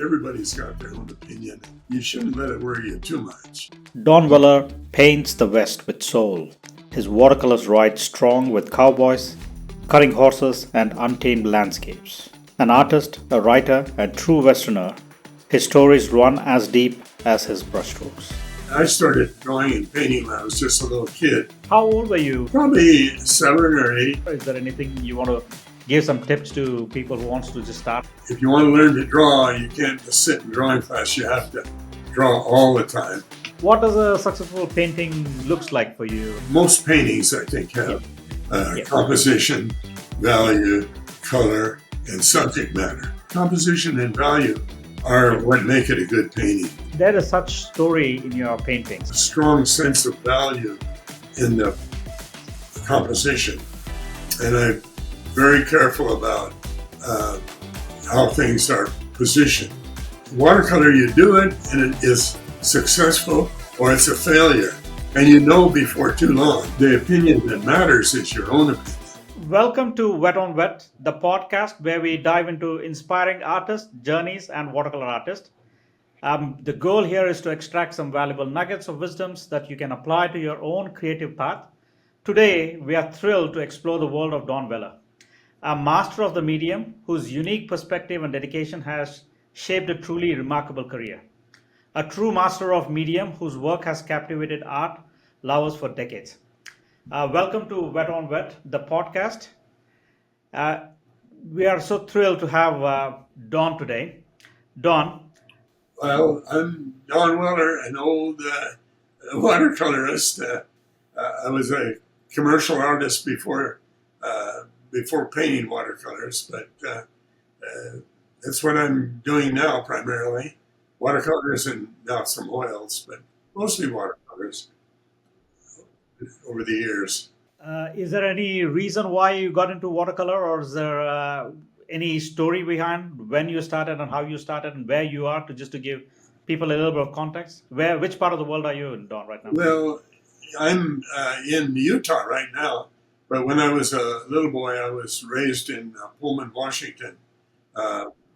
Everybody's got their own opinion. You shouldn't let it worry you too much. Don Weller paints the West with soul. His watercolors ride strong with cowboys, cutting horses, and untamed landscapes. An artist, a writer, and true Westerner, his stories run as deep as his brushstrokes. I started drawing and painting when I was just a little kid, How old were you? probably 7 or 8. Is there anything you want to give some tips to people who wants to just start? If you want to learn to draw, you can't just sit in drawing class. You have to draw all the time. What does a successful painting looks like for you? Most paintings, I think, have composition, value, color, and subject matter. Composition and value are what make it a good painting. There is such story in your paintings. A strong sense of value in the composition. And I'm very careful about how things are positioned. Watercolor, you do it and it is successful or it's a failure. And you know before too long. The opinion that matters is your own opinion. Welcome to Wet on Wet, the podcast where we dive into inspiring artists, journeys, and watercolor artists. The goal here is to extract some valuable nuggets of wisdoms that you can apply to your own creative path. Today, we are thrilled to explore the world of Don Weller, a master of the medium whose unique perspective and dedication has shaped a truly remarkable career. A true master of medium whose work has captivated art lovers for decades. Welcome to Wet on Wet, the podcast. We are so thrilled to have Don today. Don. Well, I'm Don Weller, an old watercolorist. I was a commercial artist before painting watercolors, but that's what I'm doing now primarily. Watercolors and now some oils, but mostly watercolors over the years. Is there any reason why you got into watercolor, or is there any story behind when you started and how you started and where you are, to give people a little bit of context? Which part of the world are you in, Don, right now? Well, I'm in Utah right now, but when I was a little boy, I was raised in Pullman, Washington,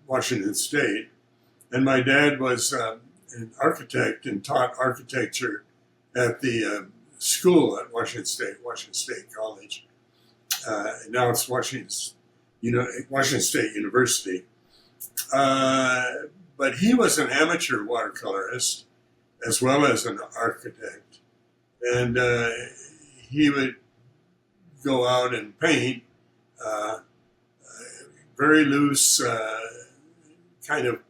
Washington State. And my dad was an architect and taught architecture at the school at Washington State College. Now it's Washington State University. But he was an amateur watercolorist as well as an architect. And he would go out and paint very loose, kind of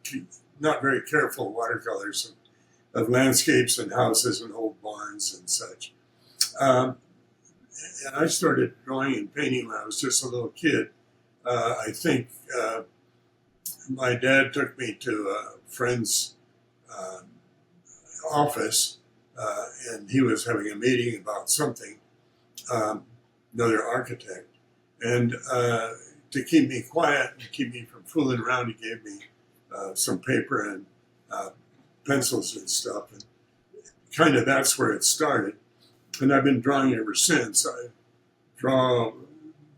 not very careful watercolors of landscapes and houses and old barns and such. And I started drawing and painting when I was just a little kid. I think my dad took me to a friend's office, and he was having a meeting about something, another architect. And to keep me quiet and keep me from fooling around, he gave me some paper and pencils and stuff. And kind of that's where it started. And I've been drawing ever since. I draw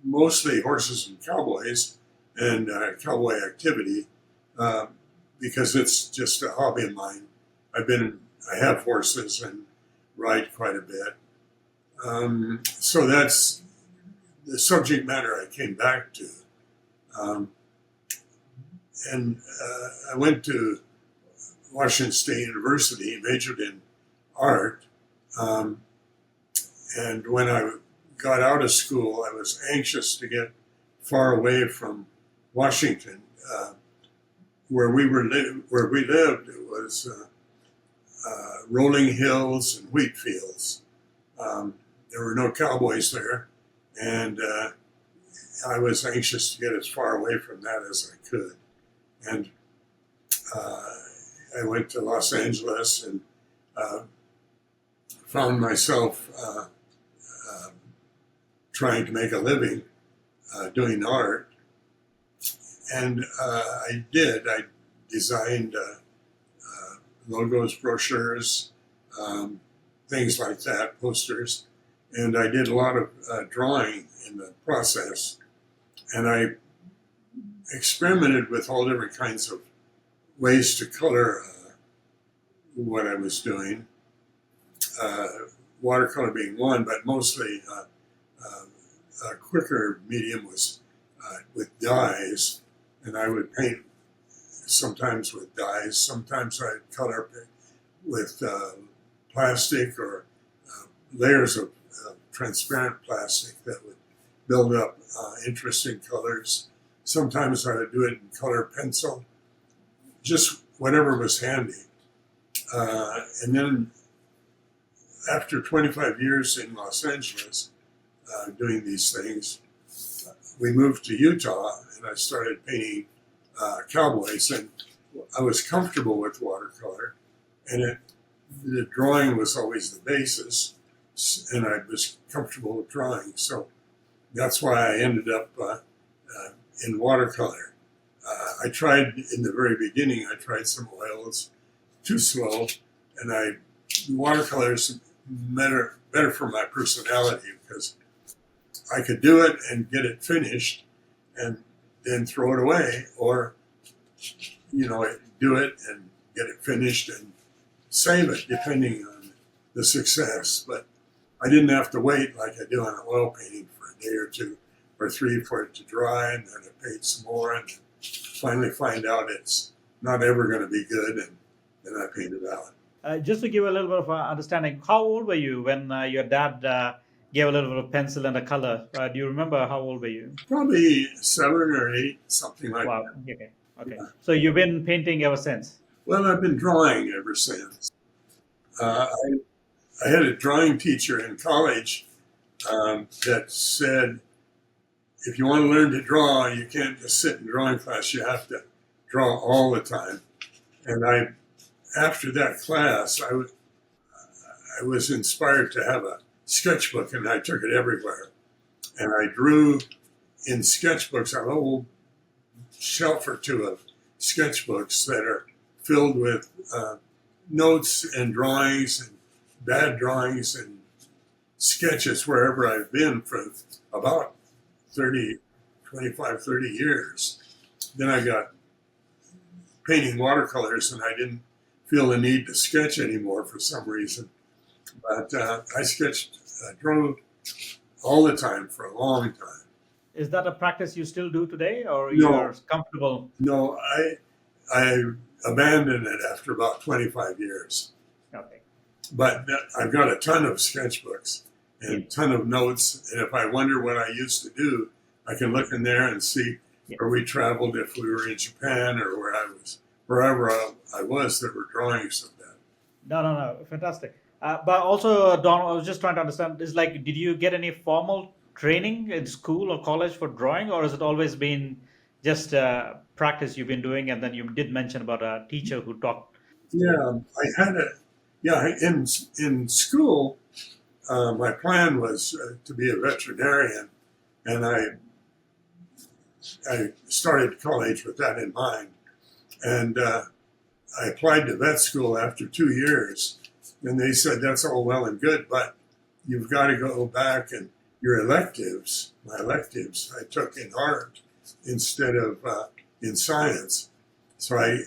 mostly horses and cowboys and cowboy activity because it's just a hobby of mine. I have horses and ride quite a bit. So that's the subject matter I came back to. And I went to Washington State University, majored in art. And when I got out of school, I was anxious to get far away from Washington. Where we lived, it was rolling hills and wheat fields. There were no cowboys there, and I was anxious to get as far away from that as I could. And I went to Los Angeles and found myself trying to make a living doing art. And I did. I designed logos, brochures, things like that, posters. And I did a lot of drawing in the process. And I experimented with all different kinds of ways to color what I was doing. Watercolor being one, but mostly a quicker medium was with dyes, and I would paint sometimes with dyes. Sometimes I'd color with plastic or layers of transparent plastic that would build up interesting colors. Sometimes I would do it in color pencil, just whatever was handy. And then after 25 years in Los Angeles doing these things, we moved to Utah and I started painting cowboys, and I was comfortable with watercolor, and the drawing was always the basis, and I was comfortable with drawing. So that's why I ended up in watercolor. I tried in the very beginning, I tried some oils, too slow, and watercolors better for my personality because I could do it and get it finished and then throw it away, or do it and get it finished and save it depending on the success. But I didn't have to wait like I do on an oil painting for a day or two or three for it to dry, and then I paint some more and finally find out it's not ever going to be good, and then I paint it out. Just to give a little bit of understanding, how old were you when your dad gave a little bit of pencil and a color? Do you remember how old were you? Probably 7 or 8, something like Wow. that. Okay. Yeah. So you've been painting ever since? Well, I've been drawing ever since. I had a drawing teacher in college that said, if you want to learn to draw, you can't just sit in drawing class. You have to draw all the time. And after that class, I was inspired to have a sketchbook, and I took it everywhere. And I drew in sketchbooks, a whole shelf or two of sketchbooks that are filled with notes and drawings and bad drawings and sketches wherever I've been for about 25, 30 years. Then I got painting watercolors, and I didn't feel the need to sketch anymore for some reason. But I drew all the time for a long time. Is that a practice you still do today, or No. you're comfortable? No, I abandoned it after about 25 years. Okay. But I've got a ton of sketchbooks and a ton of notes. And if I wonder what I used to do, I can look in there and see where we traveled, if we were in Japan or wherever I was, there were drawings of that. No. Fantastic. But also, Don, I was just trying to understand, did you get any formal training in school or college for drawing, or has it always been just practice you've been doing? And then you did mention about a teacher who taught. Yeah, in school, my plan was to be a veterinarian, and I started college with that in mind. And I applied to vet school after 2 years, and they said, that's all well and good, but you've got to go back, and my electives, I took in art instead of in science. So I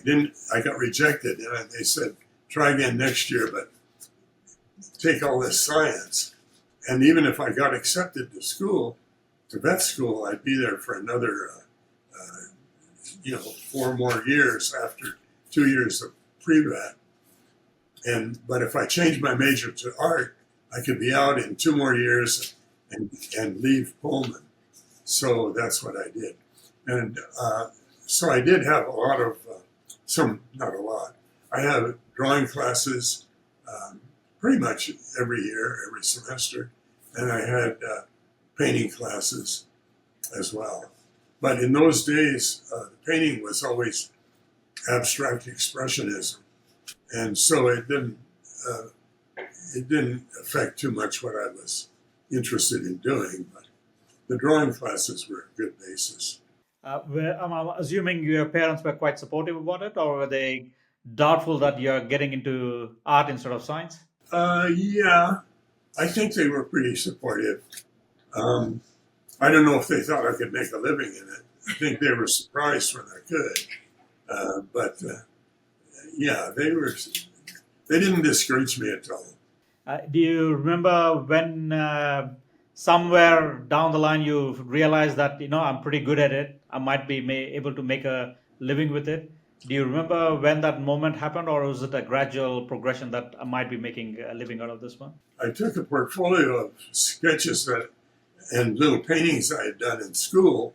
got rejected, and they said, try again next year, but take all this science. And even if I got accepted to vet school, I'd be there for another 4 more years after 2 years of pre-vet. But if I changed my major to art, I could be out in 2 more years and leave Pullman. So that's what I did. And so I did have a lot of, not a lot. I have drawing classes pretty much every year, every semester. And I had painting classes as well. But in those days, painting was always abstract expressionism. And so it didn't affect too much what I was interested in doing, but the drawing classes were a good basis. I'm assuming your parents were quite supportive about it, or were they doubtful that you're getting into art instead of science? Yeah, I think they were pretty supportive. I don't know if they thought I could make a living in it. I think they were surprised when I could. But yeah, they didn't discourage me at all. Do you remember when somewhere down the line you realized that I'm pretty good at it? I might be able to make a living with it. Do you remember when that moment happened, or was it a gradual progression that I might be making a living out of this one? I took a portfolio of sketches and little paintings I had done in school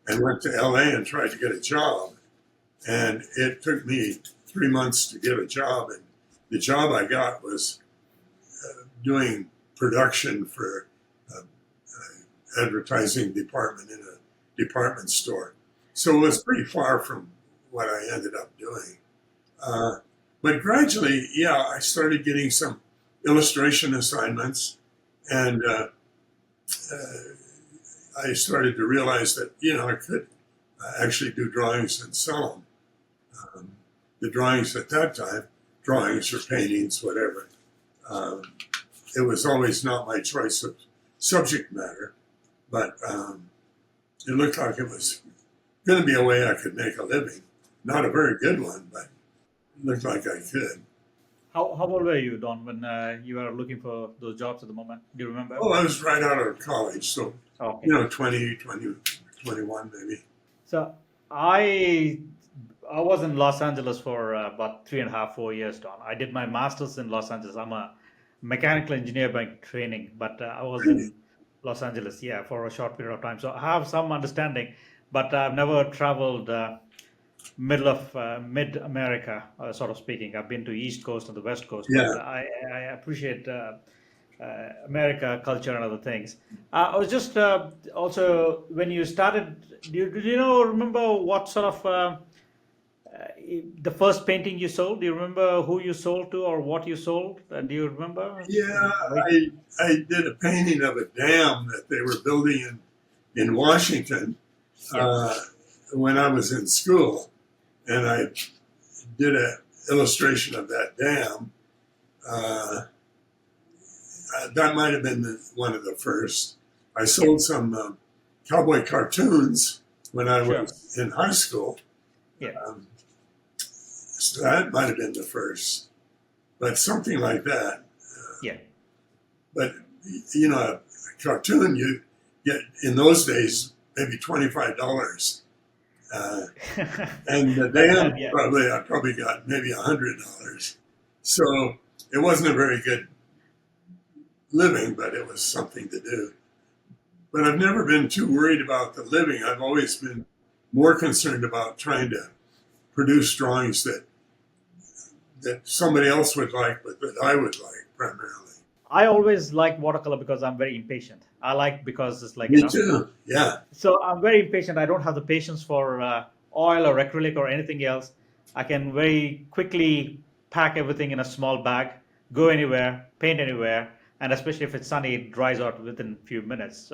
and went to LA and tried to get a job. And it took me 3 months to get a job. And the job I got was doing production for an advertising department in a department store. So it was pretty far from what I ended up doing. But gradually, yeah, I started getting some illustration assignments, and I started to realize that I could actually do drawings and sell them. The drawings at that time, drawings or paintings, whatever. It was always not my choice of subject matter, but it looked like it was going to be a way I could make a living. Not a very good one, but it looked like I could. How old were you, Don, when you were looking for those jobs at the moment? Do you remember? Oh, I was right out of college, so, Okay. 20, 21 maybe. So I was in Los Angeles for about 3.5, 4 years, Don. I did my master's in Los Angeles. I'm a mechanical engineer by training, but I was in Los Angeles, yeah, for a short period of time. So I have some understanding, but I've never traveled mid America, sort of speaking. I've been to East Coast and the West Coast, Yeah. but I appreciate America culture and other things. I was just also when you started. Did you remember what sort of the first painting you sold? Do you remember who you sold to or what you sold? Do you remember? Yeah, I did a painting of a dam that they were building in Washington Yeah. when I was in school, and I did an illustration of that dam. That might have been one of the first. I sold some cowboy cartoons when I Sure. was in high school. Yeah. So that might have been the first, but something like that. Yeah. But a cartoon you get in those days maybe $25, and the dam Yeah. I probably got maybe $100. So it wasn't a very good living, but it was something to do. But I've never been too worried about the living. I've always been more concerned about trying to produce drawings that somebody else would like, but that I would like primarily. I always like watercolor because I'm very impatient. I like because it's like Me too. Yeah. So I'm very impatient. I don't have the patience for oil or acrylic or anything else. I can very quickly pack everything in a small bag, go anywhere, paint anywhere, and especially if it's sunny, it dries out within a few minutes.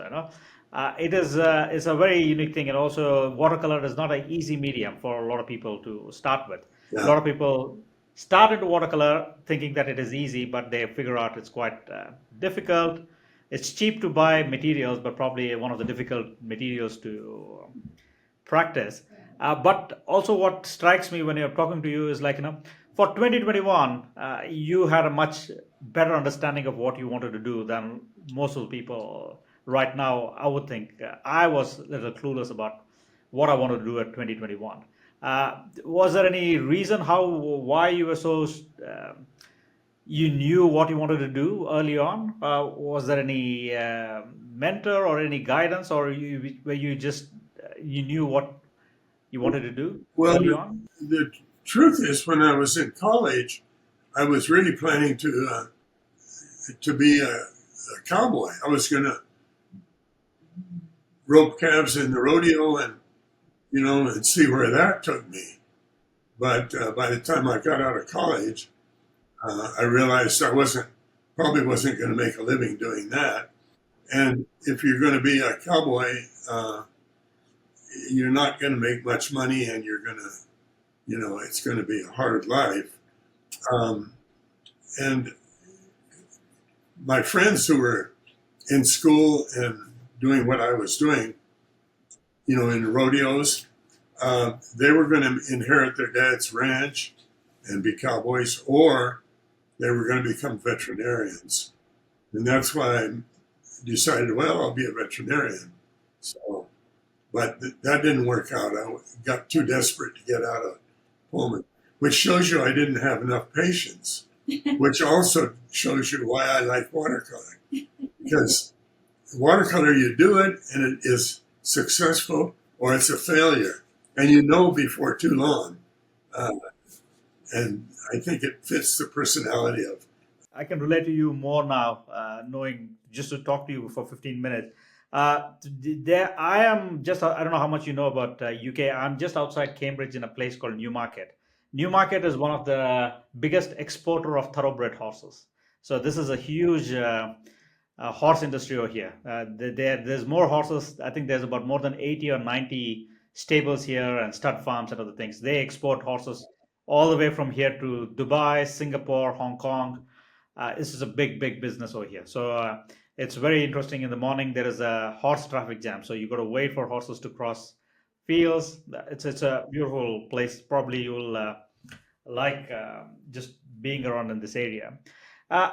It is it's a very unique thing, and also watercolor is not an easy medium for a lot of people to start with. Yeah. A lot of people start into watercolor thinking that it is easy, but they figure out it's quite difficult. It's cheap to buy materials, but probably one of the difficult materials to practice. But also, what strikes me when you're talking to you is like, for 2021, you had a much better understanding of what you wanted to do than most of the people right now. I would think I was a little clueless about what I wanted to do at 2021. Was there any reason why you were so you knew what you wanted to do early on? Was there any mentor or any guidance, or were you just you knew what you wanted to do Well, early on? the truth is, when I was in college, I was really planning to be a cowboy. I was going to rope calves in the rodeo and see where that took me. But by the time I got out of college, I realized I probably wasn't going to make a living doing that. And if you're going to be a cowboy, you're not going to make much money, and you're going to, it's going to be a hard life. And my friends who were in school and doing what I was doing, in rodeos, they were going to inherit their dad's ranch, and be cowboys, or they were going to become veterinarians. And that's why I decided, well, I'll be a veterinarian. So, but that didn't work out. I got too desperate to get out of Pullman, which shows you I didn't have enough patience, which also shows you why I like watercoloring. Because watercolor, you do it and it is successful or it's a failure. And you know before too long. And I think it fits the personality of. I can relate to you more now, knowing just to talk to you for 15 minutes. I am just, I don't know how much you know about UK. I'm just outside Cambridge in a place called Newmarket. Newmarket is one of the biggest exporter of thoroughbred horses. So this is a huge horse industry over here. There's more horses. I think there's about more than 80 or 90 stables here and stud farms and other things. They export horses all the way from here to Dubai, Singapore, Hong Kong. This is a big, big business over here. So it's very interesting. In the morning, there is a horse traffic jam. So you got to wait for horses to cross fields. It's a beautiful place. Probably you will like just being around in this area. Uh,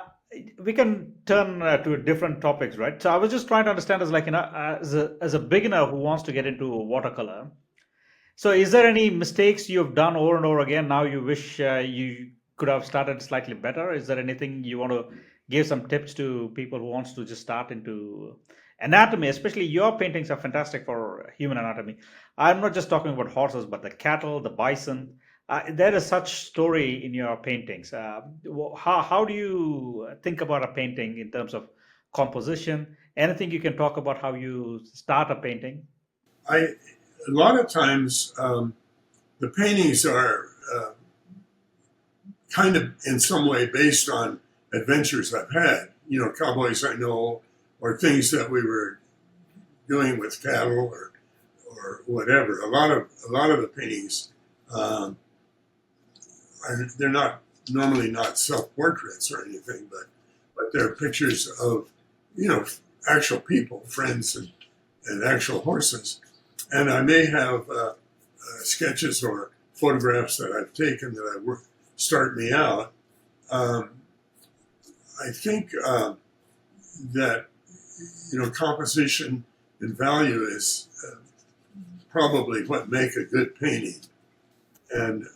we can turn to different topics, right? So I was just trying to understand as like, as a beginner who wants to get into watercolor. So is there any mistakes you've done over and over again? Now you wish you could have started slightly better. Is there anything you want to give some tips to people who wants to just start into anatomy? Especially your paintings are fantastic for human anatomy. I'm not just talking about horses, but the cattle, the bison. There is such story in your paintings. How do you think about a painting in terms of composition? Anything you can talk about how you start a painting? A lot of times the paintings are kind of in some way based on adventures I've had. You know, cowboys I know, or things that we were doing with cattle, or whatever. A lot of the paintings, they're not normally not self-portraits or anything, but they're pictures of, you know, actual people, friends, and actual horses. And I may have sketches or photographs that I've taken that start me out. I think that, you know, composition and value is probably what make a good painting. And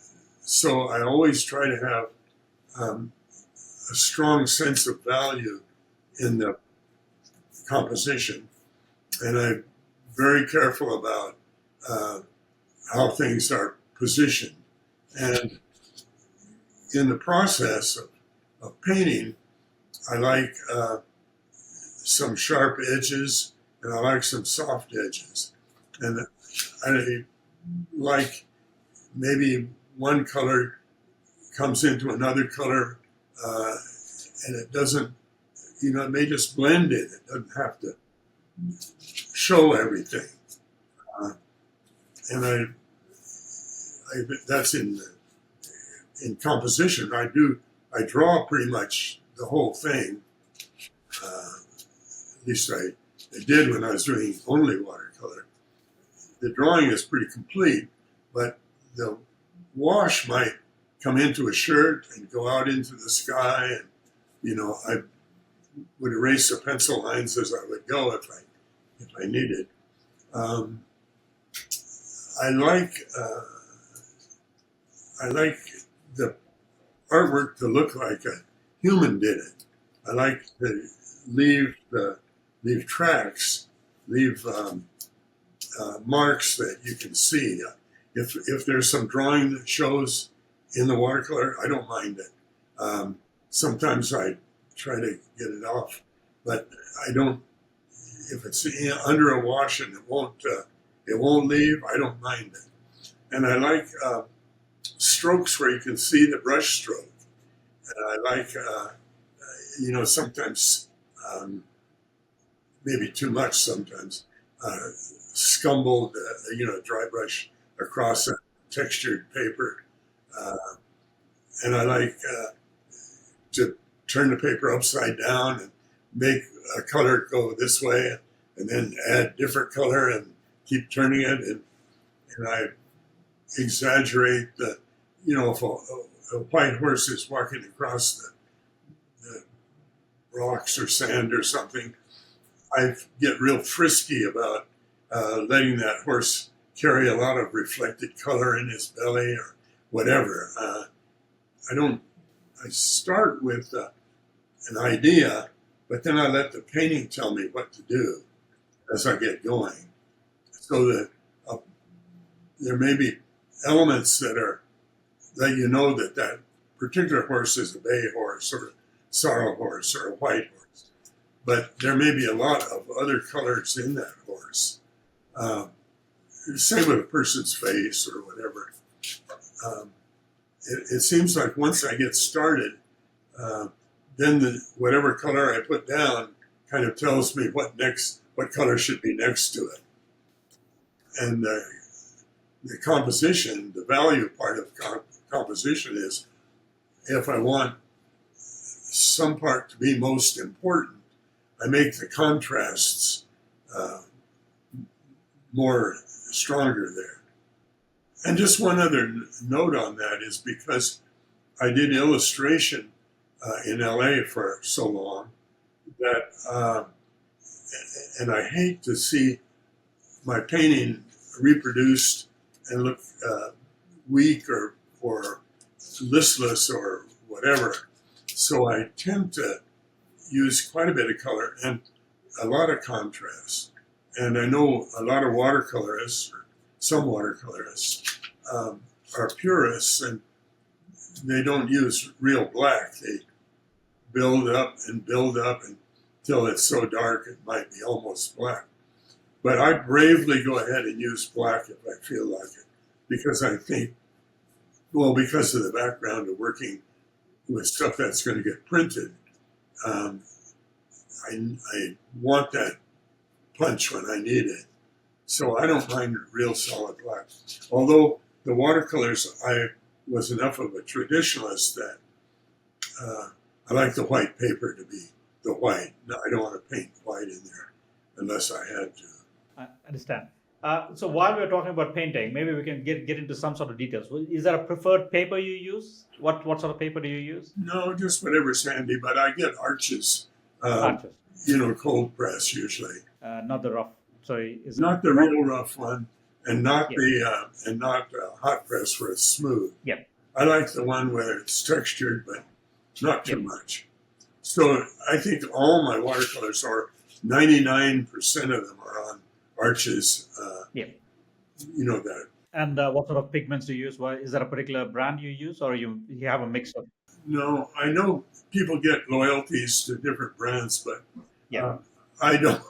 so I always try to have a strong sense of value in the composition. And I'm very careful about how things are positioned. And in the process of painting, I like some sharp edges and I like some soft edges. And I like maybe one color comes into another color and it doesn't, you know, it may just blend in. It doesn't have to show everything. And that's in composition. I draw pretty much the whole thing. At least I did when I was doing only watercolor. The drawing is pretty complete, but the wash might come into a shirt and go out into the sky, and you know, I would erase the pencil lines as I would go if I needed. I like the artwork to look like a human did it. I like to leave tracks, leave marks that you can see. If there's some drawing that shows in the watercolor, I don't mind it. Sometimes I try to get it off, but I don't. If it's under a wash and it won't leave, I don't mind it. And I like strokes where you can see the brush stroke. And I like, you know, sometimes, maybe too much sometimes, scumbled, you know, dry brush across a textured paper. And I like to turn the paper upside down and make a color go this way and then add different color and keep turning it. And I exaggerate the, you know, if a white horse is walking across the rocks or sand or something, I get real frisky about letting that horse carry a lot of reflected color in his belly or whatever. I start with an idea, but then I let the painting tell me what to do as I get going. So that there may be elements that you know that particular horse is a bay horse or a sorrel horse or a white horse. But there may be a lot of other colors in that horse. Same with a person's face or whatever. It seems like once I get started, then whatever color I put down kind of tells me what color should be next to it. And the composition, the value part of composition is if I want some part to be most important, I make the contrasts more stronger there. And just one other note on that is because I did illustration in LA for so long that, and I hate to see my painting reproduced and look weak or listless or whatever. So I tend to use quite a bit of color and a lot of contrast. And I know a lot of watercolorists, or some watercolorists, are purists, and they don't use real black. They build up until it's so dark it might be almost black. But I bravely go ahead and use black if I feel like it, because I think, well, because of the background of working with stuff that's going to get printed, I want that punch when I need it. So I don't mind real solid black. Although the watercolors, I was enough of a traditionalist that I like the white paper to be the white. No, I don't want to paint white in there unless I had to. I understand. So while we're talking about painting, maybe we can get into some sort of details. Is there a preferred paper you use? What sort of paper do you use? No, just whatever's handy. But I get arches, Arches. Cold press usually. Not the rough. Sorry, is it Not the real rough one, and not Yeah. hot press where it's smooth. Yeah. I like the one where it's textured, but not too Yeah. much. So I think all my watercolors are 99% of them are on arches. Yeah. That. And what sort of pigments do you use? Is there a particular brand you use, or you have a mix of? No, I know people get loyalties to different brands, but Yeah. I don't.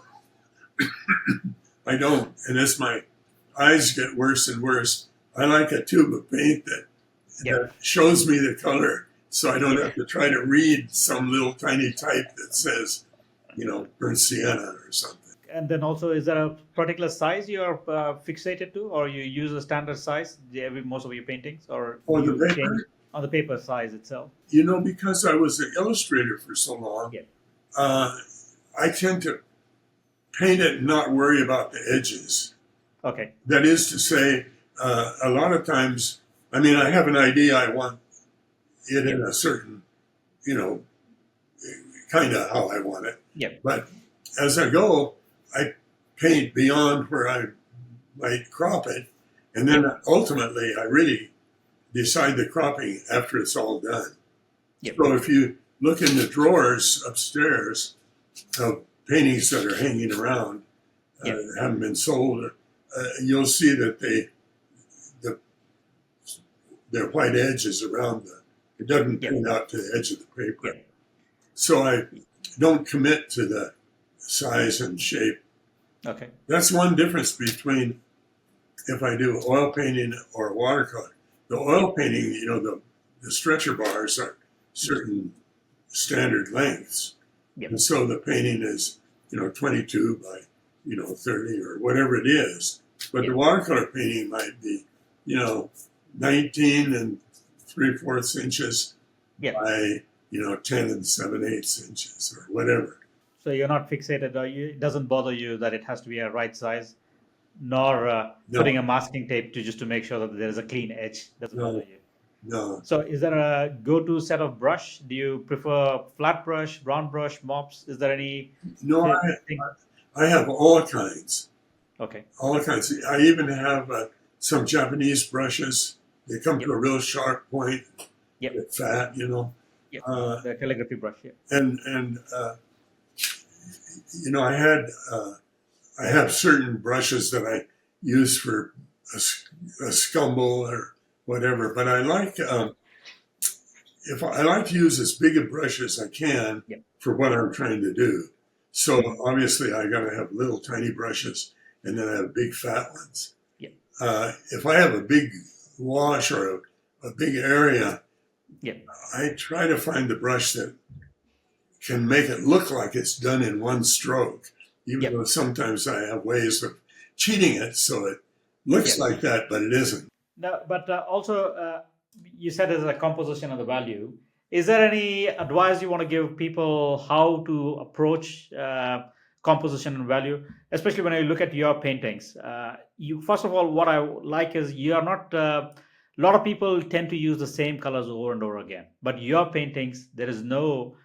I don't. And as my eyes get worse and worse, I like a tube of paint that shows me the color, so I don't have to try to read some little tiny type that says, burnt sienna or something. And then also, is there a particular size you are fixated to, or you use a standard size most of your paintings, or Oh, the you paper? change on the paper size itself? Because I was an illustrator for so long, Yeah. I tend to paint it and not worry about the edges. Okay. That is to say, a lot of times, I have an idea, I want it in a certain, kind of how I want it. Yeah. But as I go, I paint beyond where I might crop it. And then ultimately, I really decide the cropping after it's all done. Yep. So if you look in the drawers upstairs of paintings that are hanging around, that haven't been sold, you'll see that their white edge is around it doesn't paint out to the edge of the paper. Yep. So I don't commit to the size and shape. Okay. That's one difference between if I do oil painting or watercolor. The oil painting, the stretcher bars are certain standard lengths. Yep. And so the painting is, 22 by, 30 or whatever it is. But the watercolor painting might be, 19 and 3/4 inches by, 10 and 7/8 inches or whatever. So you're not fixated, it doesn't bother you that it has to be a right size, nor No. putting a masking tape just to make sure that there is a clean edge. Doesn't No. bother you. no, So is there a go-to set of brush? Do you prefer flat brush, round brush, mops? Is there any no. thing? I have all kinds, Okay. all kinds. I even have some Japanese brushes. They come to Yep. a real sharp point, Yep. they're fat, you know. Yep. Uh, The calligraphy brush. Yeah. and you know, I have certain brushes that I use for a scumble or whatever. But I like if I like to use as big a brush as I can Yep. for what Yep. I'm trying to do. So Mhm. obviously, I got to have little tiny brushes, and then I have big fat ones. Yep. If I have a big wash or a big area, Yep. I try to find the brush that can make it look like it's done in one stroke, even though Yep. sometimes I have ways of cheating it so it looks Yep. like that, but it isn't. No, but also, you said as a composition of the value. Is there any advice you want to give people how to approach composition and value, especially when I look at your paintings? You first of all, what I like is you are not. A lot of people tend to use the same colors over and over again, but your paintings there is no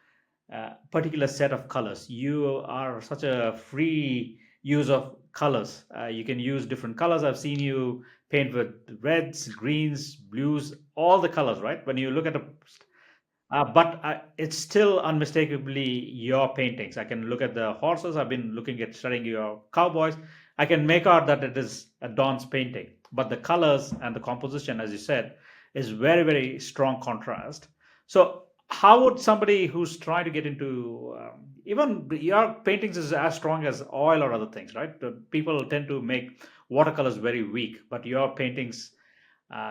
particular set of colors. You are such a free use of colors. You can use different colors. I've seen you paint with reds, greens, blues, all the colors, right? When you look at a but it's still unmistakably your paintings. I can look at the horses. I've been looking at studying your cowboys. I can make out that it is a Don's painting, but the colors and the composition, as you said, is very, very strong contrast. So, how would somebody who's trying to get into even your paintings is as strong as oil or other things, right? The people tend to make watercolors very weak, but your paintings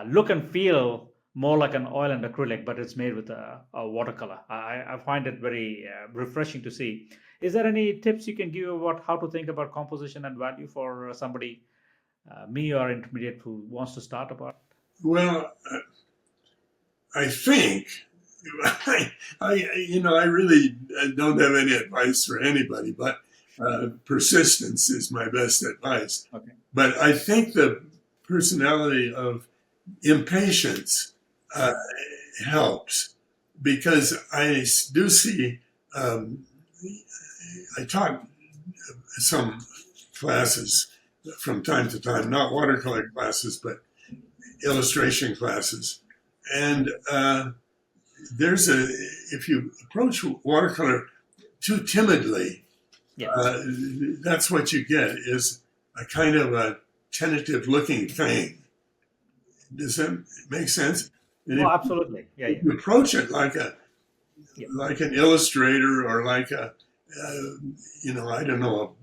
look and feel more like an oil and acrylic, but it's made with a watercolor. I find it very refreshing to see. Is there any tips you can give about how to think about composition and value for somebody, me or intermediate, who wants to start about? Well, I think I really don't have any advice for anybody, but persistence is my best advice. Okay. But I think the personality of impatience uh, helps because I do see. Um, I taught some classes from time to time, not watercolor classes, but illustration classes, and there's a if you approach watercolor too timidly, Yeah. that's what you get is a kind of a tentative looking thing. Does that make sense? And Oh, absolutely. Yeah. if Yeah. you approach it like a Yeah. like an illustrator or like a I don't know,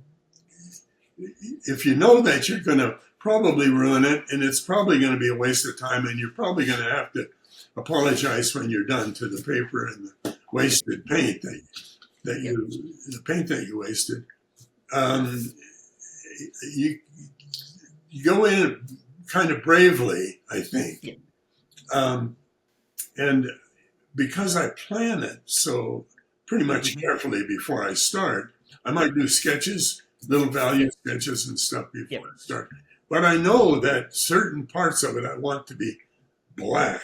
if you know that you're going to probably ruin it and it's probably going to be a waste of time and you're probably going to have to apologize when you're done to the paper and the wasted paint Yeah. the paint that you wasted. um, you, you go in kind of bravely, I think. Yeah. um, and because I plan it so pretty much Hmm. carefully before I start, I might do sketches, little Yeah. value sketches and stuff Yeah. before I start. But I know that certain parts of it I want to be black.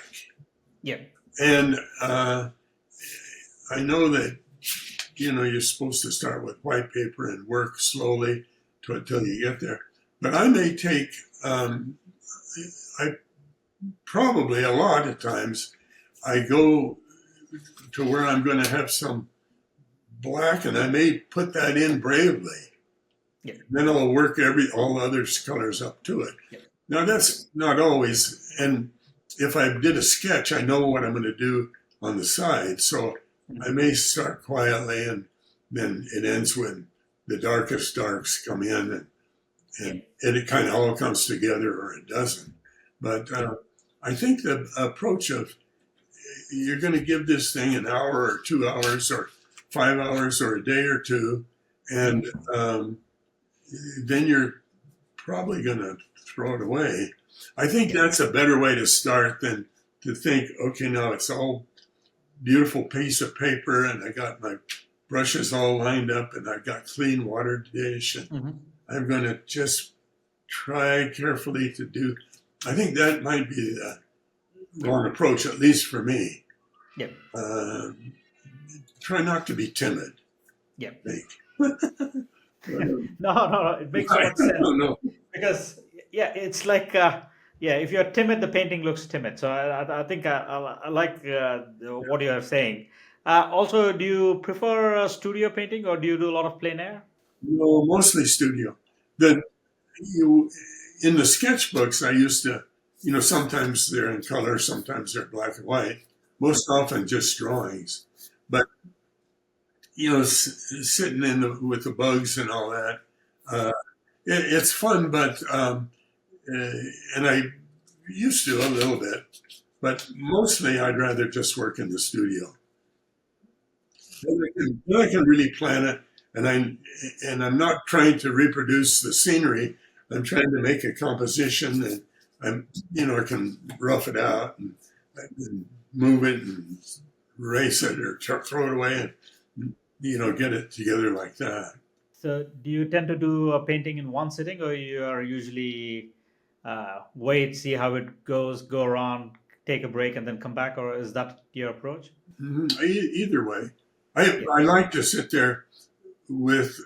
Yeah. And I know that, you're supposed to start with white paper and work slowly until you get there. But I may take, I probably a lot of times, I go to where I'm going to have some black, and I may put that in bravely. Yeah. Then I'll work all the other colors up to it. Yeah. Now that's not always, and if I did a sketch, I know what I'm going to do on the side. So I may start quietly, and then it ends when the darkest darks come in, and it kind of all comes together, or it doesn't. But I think the approach of you're going to give this thing an hour or 2 hours or 5 hours or a day or two, and then you're probably going to throw it away. I think that's a better way to start than to think, okay, now it's all beautiful piece of paper and I got my brushes all lined up and I've got clean water dish and Hmm. I'm going to just try carefully to do. I think that might be wrong approach, at least for me. Yeah. Try not to be timid. Yeah. I think. No, it makes so I much sense don't know. because yeah, it's like yeah, if you're timid, the painting looks timid. So I think I like what you're saying. Also, do you prefer studio painting or do you do a lot of plein air? No, mostly studio. The you in the sketchbooks I used to, sometimes they're in color, sometimes they're black and white. Most often just drawings. But sitting with the bugs and all that, uh, it's fun. But and I used to a little bit, but mostly I'd rather just work in the studio. Then I can really plan it, and I'm not trying to reproduce the scenery. I'm trying to make a composition, and I can rough it out and move it and erase it or throw it away and get it together like that. So, do you tend to do a painting in one sitting, or you are usually wait, see how it goes, go around, take a break, and then come back, or is that your approach? Either way, I like to sit there with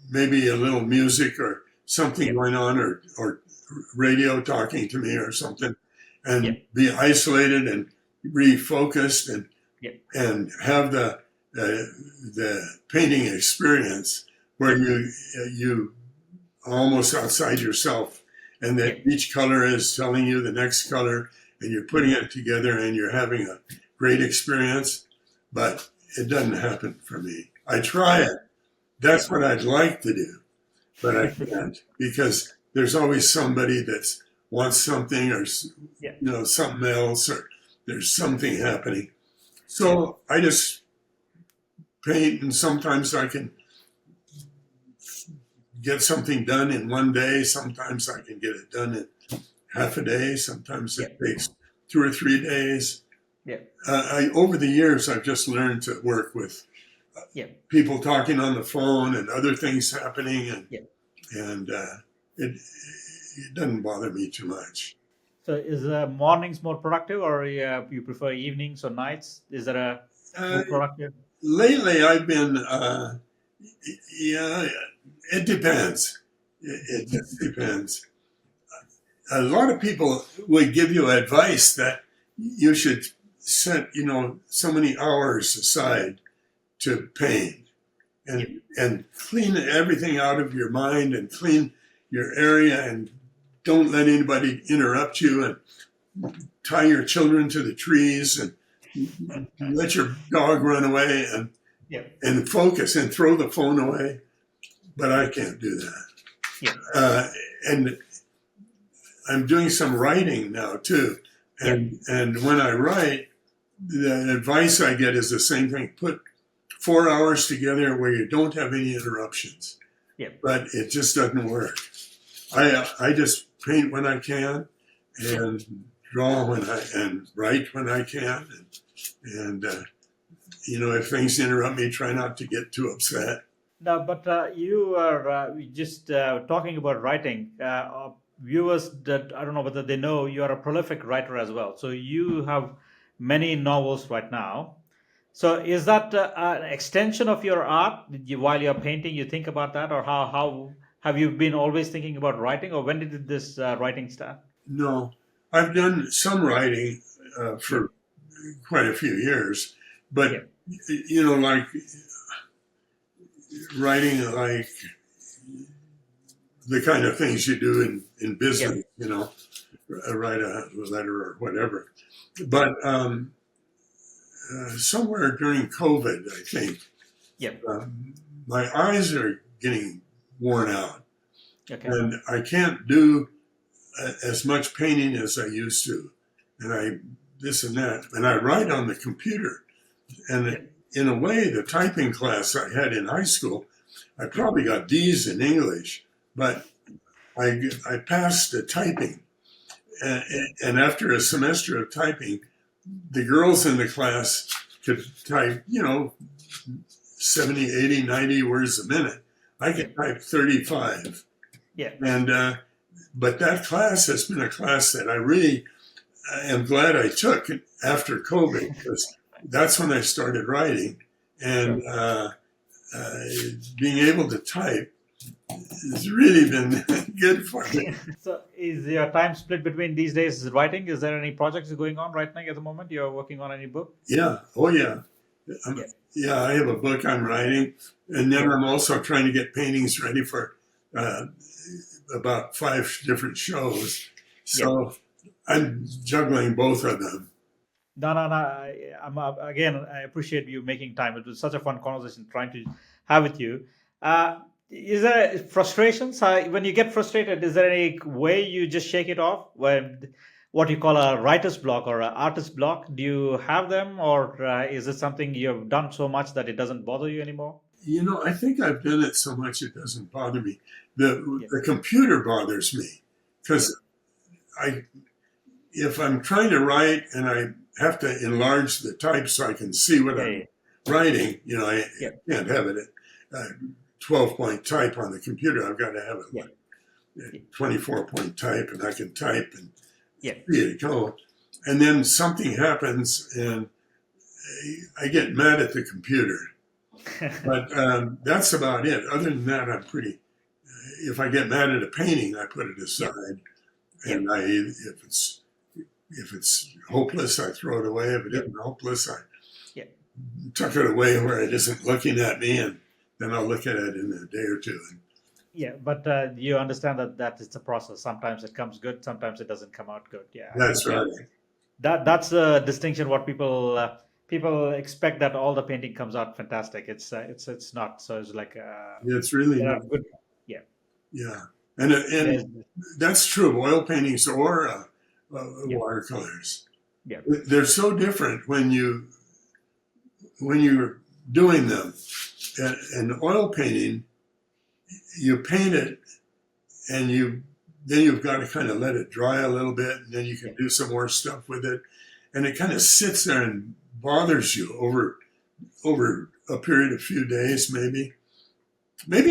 maybe a little music or something going on, or radio talking to me or something, and be isolated and refocused and have the painting experience where you are almost outside yourself, and that each color is telling you the next color, and you're putting it together and you're having a great experience. But it doesn't happen for me. I try it. That's what I'd like to do, but I can't, because there's always somebody that wants something, or something else, or there's something happening. So I just paint, and sometimes I can get something done in one day. Sometimes I can get it done in half a day. Sometimes it takes 2 or 3 days. Over the years, I've just learned to work with people talking on the phone and other things happening, and it doesn't bother me too much. So, is mornings more productive, or you prefer evenings or nights? Is there a more productive? Lately, I've been, it depends. It just depends. A lot of people would give you advice that you should set, so many hours aside to paint and clean everything out of your mind and clean your area, and don't let anybody interrupt you, and tie your children to the trees, and let your dog run away, and focus and throw the phone away. But I can't do that. And I'm doing some writing now too. And when I write, the advice I get is the same thing. Put 4 hours together where you don't have any interruptions. But it just doesn't work. I just paint when I can, and draw and write when I can, and if things interrupt me, try not to get too upset. No, but you are just talking about writing. Viewers that I don't know whether they know you are a prolific writer as well. So you have many novels right now. So is that an extension of your art? While you're painting, you think about that, or how have you been always thinking about writing, or when did this writing start? No, I've done some writing for quite a few years, but like writing like the kind of things you do in business, write a letter or whatever. But somewhere during COVID, I think, my eyes are getting worn out, and I can't do as much painting as I used to, and this and that, and I write on the computer, and in a way, the typing class I had in high school, I probably got D's in English, but I passed the typing, and after a semester of typing, the girls in the class could type, 70, 80, 90 words a minute. I could type 35. And but that class has been a class that I really I am glad I took it after COVID, because that's when I started writing. And Sure. being able to type has really been good for me. So, is your time split between these days writing? Is there any projects going on right now at the moment? You're working on any book? Yeah. Oh, yeah. Yeah. Yeah, I have a book I'm writing, and then Yeah. I'm also trying to get paintings ready for uh, about 5 different shows. Yeah. So I'm juggling both of them. No, no, no. I'm again. I appreciate you making time. It was such a fun conversation trying to have with you. Is there frustrations when you get frustrated? Is there any way you just shake it off? When what you call a writer's block or an artist's block? Do you have them, or is it something you've done so much that it doesn't bother you anymore? I think I've done it so much it doesn't bother me. The Yeah. the computer bothers me, Yeah. because I if I'm trying to write and I have to enlarge the type so I can see what Yeah. I'm Yeah. writing, I Yeah. can't have it at 12-point type on the computer. I've got to have Yeah. it like 24-point type, and I can type and Yeah. see it go. And then something happens, and I get mad at the computer. But that's about it. Other than that, I'm pretty. If I get mad at a painting, I put it Yeah. aside, Yeah. and if it's hopeless, I throw it away. If it Yeah. isn't hopeless, I Yeah. tuck it away where it isn't looking at me, and then I'll look at it in a day or two. Yeah, but you understand that it's a process. Sometimes it comes good, sometimes it doesn't come out good. Yeah, I That's think right. that's the distinction. What people expect that all the painting comes out fantastic. It's not. So it's like It's really there are not. good. Yeah, Yeah, and there's that's true of oil paintings or yeah, watercolors. yeah, They're so different when you're doing them. An oil painting, you paint it, and you've got to kind of let it dry a little bit, and then you yeah, can do some more stuff with it, and it kind of sits there and bothers you over a period of few days, maybe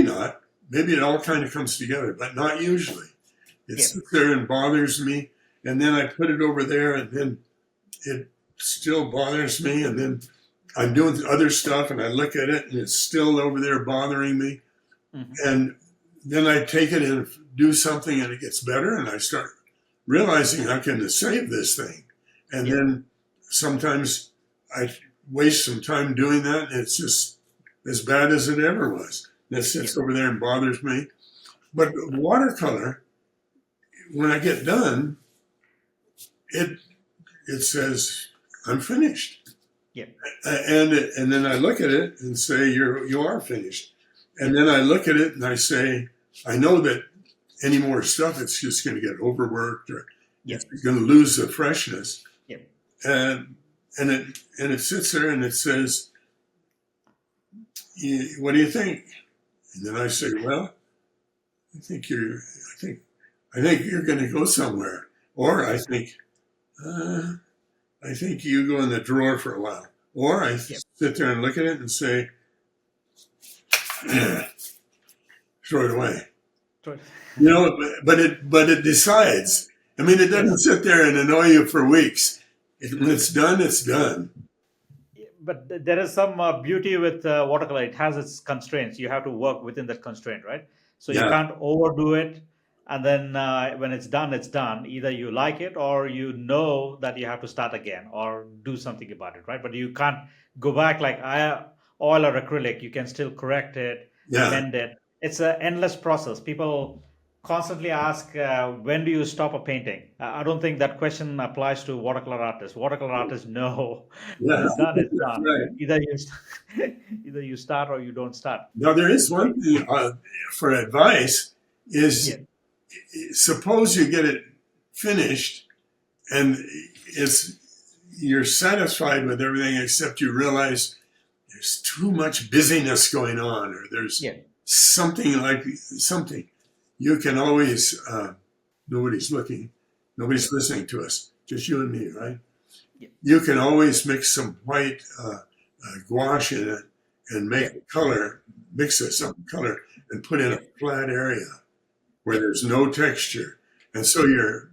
not. Maybe it all kind of comes together, but not usually. It yeah, sits there and bothers me, and then I put it over there, and then it still bothers me, and then I'm doing other stuff, and I look at it, and it's still over there bothering me, hmm, and then I take it and do something, and it gets better, and I start realizing I can save this thing, and yeah, then sometimes I waste some time doing that, and it's just as bad as it ever was. That yeah, sits over there and bothers me. But watercolor, when I get done, it says I'm finished, yeah, and then I look at it and say you are finished, yeah, and then I look at it and I say I know that any more stuff it's just going to get overworked, or yeah, it's going to lose the freshness, yeah, and it sits there and it says, what do you think? And then I say, well, I think you're I think you're going to go somewhere, or uh, I think you go in the drawer for a while, or I yeah. sit there and look at it and say, throw it away. So- But it decides. I mean, it Yes. doesn't sit there and annoy you for weeks. When it's done, it's done. But there is some beauty with watercolor. It has its constraints. You have to work within that constraint, right? So you Yeah, can't overdo it. And then when it's done, it's done. Either you like it or you know that you have to start again or do something about it, right? But you can't go back like oil or acrylic. You can still correct it, yeah. amend it. It's an endless process. People constantly ask, when do you stop a painting? I don't think that question applies to watercolor artists. Watercolor artists know when Yeah, it's done, it's that's done. right. Either either you start or you don't start. Now, there is Right? one thing for advice Yeah. is, suppose you get it finished and it's you're satisfied with everything, except you realize there's too much busyness going on, or there's Yeah. something. You can always, nobody's looking, Yeah. nobody's listening to us, just you and me, right? Yeah. You can always mix some white gouache in it and Yeah. make mix some color, and put in a Yeah. flat area where Yeah. there's no texture, and so your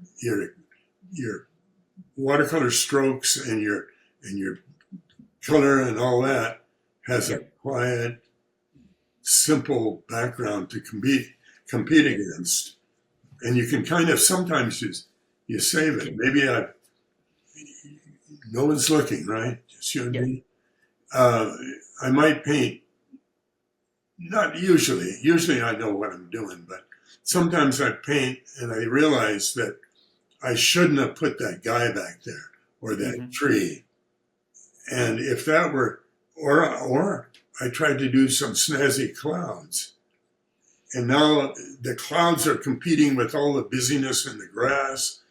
watercolor strokes and your color and all that has a quiet, simple background to compete against, and you can kind of sometimes you save it. Maybe no one's looking, right? Just you and me. I might paint. Not usually. Usually I know what I'm doing, but sometimes I paint and I realize that I shouldn't have put that guy back there or that tree. And if that were, or I tried to do some snazzy clouds. And now the clouds are competing with all the busyness in the grass.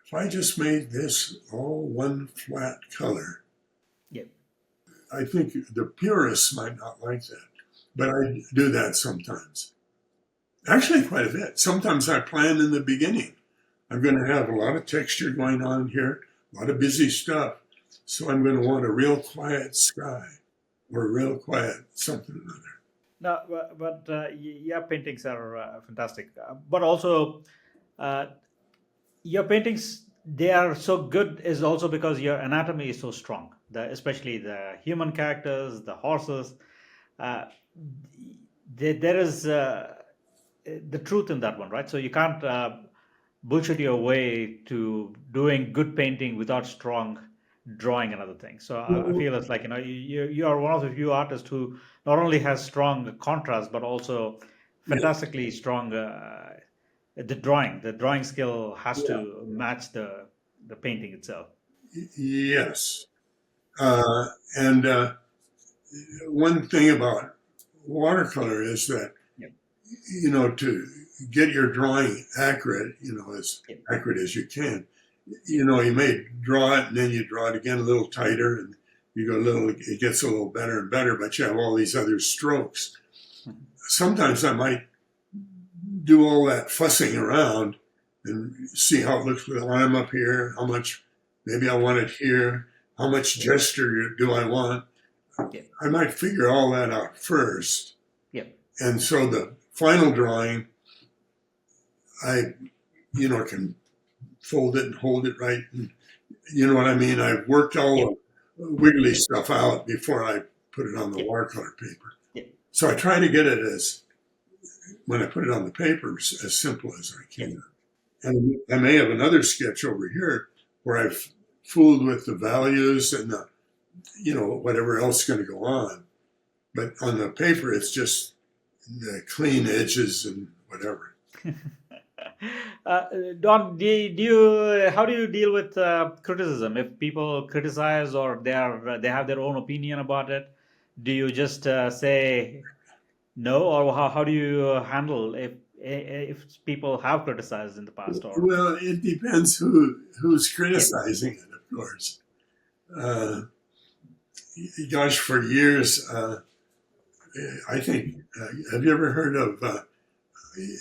If I just made this all one flat color, I think the purists might not like that. But I do that sometimes. Actually, quite a bit. Sometimes I plan in the beginning. I'm going to have a lot of texture going on here, a lot of busy stuff. So I'm going to want a real quiet sky or a real quiet something or other. No, but your paintings are fantastic. But also, your paintings, they are so good is also because your anatomy is so strong. Especially the human characters, the horses. There is the truth in that one, right? So you can't bullshit your way to doing good painting without strong drawing and other things. So I feel it's like, you are one of the few artists who not only has strong contrast, but also fantastically strong the drawing skill has to match the painting itself. Yes. And one thing about watercolor is that, to get your drawing accurate, as accurate as you can, you may draw it and then you draw it again a little tighter and you go it gets a little better and better, but you have all these other strokes. Sometimes I might do all that fussing around and see how it looks with the arm up here, how much, maybe I want it here, how much gesture do I want? I might figure all that out first. And so the final drawing, I, can fold it and hold it right. And, you know what I mean? I've worked all the wiggly stuff out before I put it on the watercolor paper. So I try to get it when I put it on the paper, as simple as I can. And I may have another sketch over here where I've fooled with the values and the, whatever else is going to go on. But on the paper, it's just the clean edges and whatever. Don, how do you deal with criticism? If people criticize or they have their own opinion about it, do you just say no, or how do you handle if people have criticized in the past? Or well, it depends who's criticizing it, of course. Gosh, for years, I think. Have you ever heard of?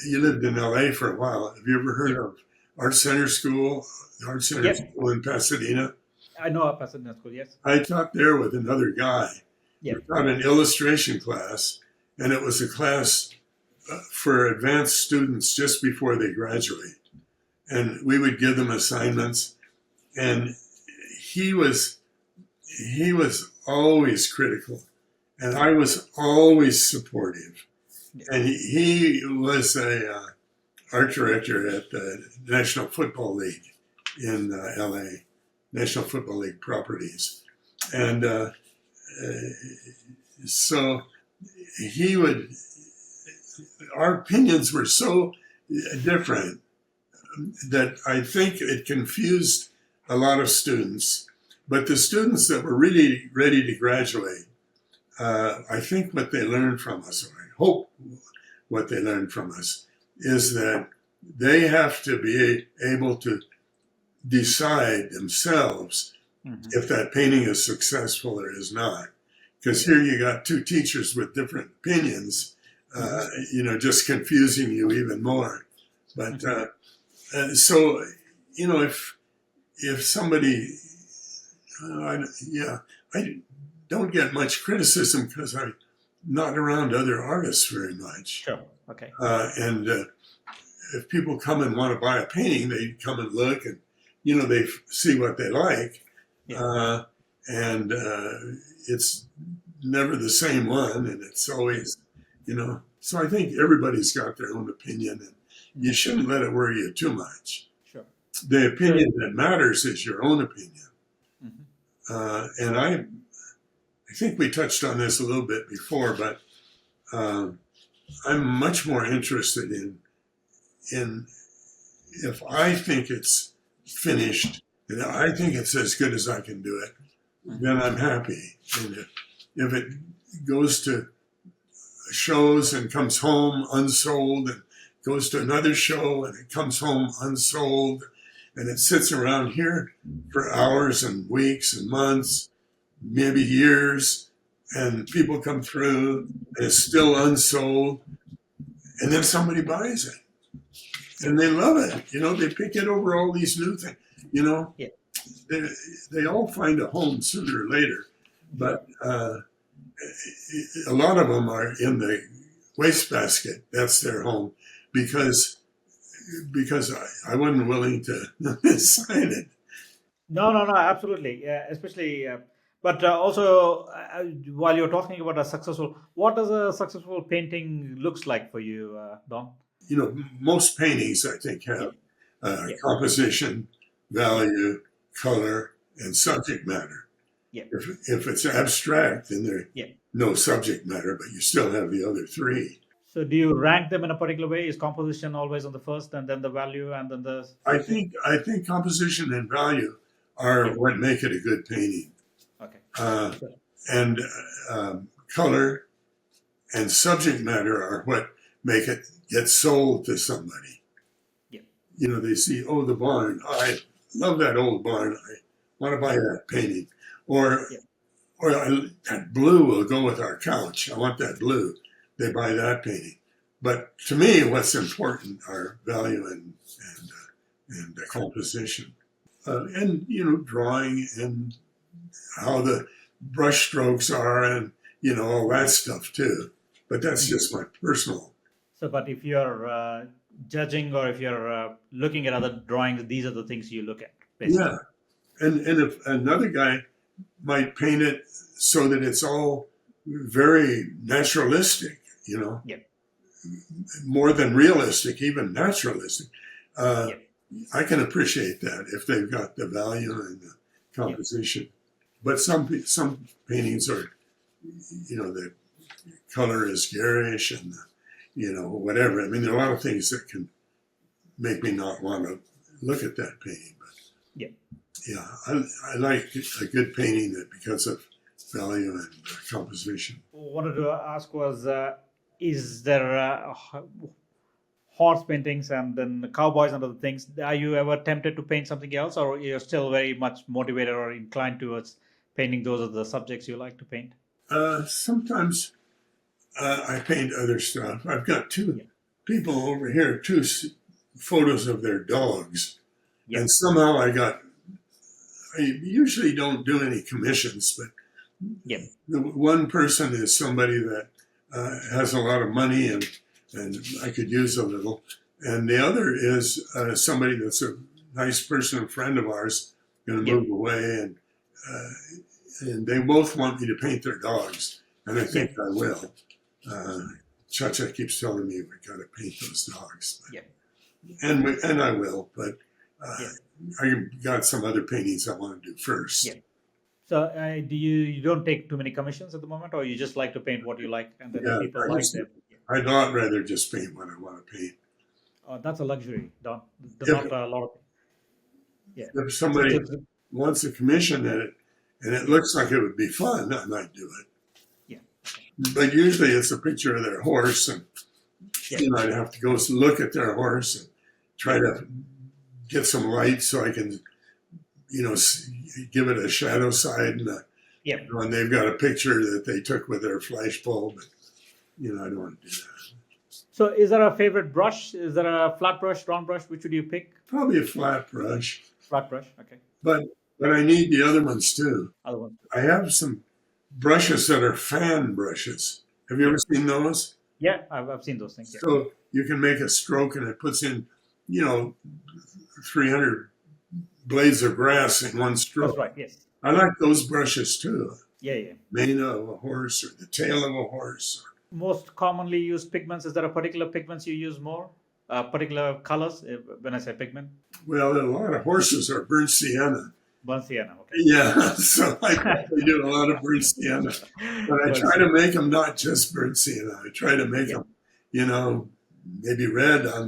You lived in LA for a while. Have you ever heard of Art Center School? Art Center School in Pasadena. I know of Pasadena School. Yes. I taught there with another guy. We taught an illustration class, and it was a class for advanced students just before they graduate. And we would give them assignments, and he was always critical, and I was always supportive. And he was a art director at the National Football League in LA, National Football League Properties. And so our opinions were so different that I think it confused a lot of students. But the students that were really ready to graduate, I think what they learned from us, or I hope what they learned from us, is that they have to be able to decide themselves if that painting is successful or is not. Because here you got two teachers with different opinions, just confusing you even more. But so, if somebody, I don't get much criticism because I'm not around other artists very much. Sure. Okay. And if people come and want to buy a painting, they come and look, and they see what they like, Yeah. and it's never the same one, and it's always, So I think everybody's got their own opinion, and you shouldn't let it worry you too much. Sure. The opinion that matters is your own opinion. And I think we touched on this a little bit before, but I'm much more interested in if I think it's finished and I think it's as good as I can do it, then I'm happy. And if it goes to shows and comes home unsold and goes to another show and it comes home unsold and it sits around here for hours and weeks and months, maybe years, and people come through and it's still unsold, and then somebody buys it and they love it. They pick it over all these new things. Yeah. They all find a home sooner or later, but a lot of them are in the wastebasket. That's their home because I wasn't willing to sign it. No, absolutely. Especially, but also, while you're talking about what does a successful painting looks like for you, Don? Most paintings I think have composition, value, color, and subject matter. Yeah. If it's abstract, then there's no subject matter, but you still have the other three. So do you rank them in a particular way? Is composition always on the first, and then the value, and then the? I think composition and value are what make it a good painting. Okay. And color and subject matter are what make it get sold to somebody. Yeah. They see, the barn. I love that old barn. I want to buy that painting. Or that blue will go with our couch. I want that blue. They buy that painting. But to me, what's important are value and composition. And drawing and how the brush strokes are and all that stuff too. But that's just my personal. So, but if you're judging or if you're looking at other drawings, these are the things you look at, basically. Yeah, and if another guy might paint it so that it's all very naturalistic, more than realistic, even naturalistic. I can appreciate that if they've got the value and the composition. But some paintings are, the color is garish and, whatever. I mean, there are a lot of things that can make me not want to look at that painting. But I like a good painting because of value and composition. What I wanted to ask was, is there horse paintings and then cowboys and other things? Are you ever tempted to paint something else, or you're still very much motivated or inclined towards painting those are the subjects you like to paint? Sometimes I paint other stuff. I've got two people over here, two photos of their dogs. And somehow I usually don't do any commissions, but the one person is somebody that has a lot of money and I could use a little. And the other is somebody that's a nice person, a friend of ours, going to move away. And they both want me to paint their dogs. And I think I will. Chacha keeps telling me we got to paint those dogs. And I will, but I got some other paintings I want to do first. So you don't take too many commissions at the moment, or you just like to paint what you like and then people like them? I'd not rather just paint what I want to paint. Oh, that's a luxury, Don. Not a lot of. If somebody wants a commission at it and it looks like it would be fun, I might do it. But usually it's a picture of their horse, and I'd have to go look at their horse and try to get some light so I can, give it a shadow side. And they've got a picture that they took with their flash bulb. But, I don't want to do that. So is there a favorite brush? Is there a flat brush, round brush? Which would you pick? Probably a flat brush. Flat brush, okay. But I need the other ones too. Other ones. I have some brushes that are fan brushes. Have you ever seen those? Yeah, I've seen those things. So you can make a stroke and it puts in, 300 blades of grass in one That's stroke. right. Yes. I like those brushes too. Yeah, yeah. Mane of a horse or the tail of a horse. Most commonly used pigments. Is there a particular pigments you use more? Particular colors? When I say pigment, Well, a lot of horses are burnt sienna. burnt sienna. Okay. Yeah, so I probably do a lot of burnt sienna. But I Burnt try sienna. to make them not just burnt sienna. I try to make Yeah. them, maybe red on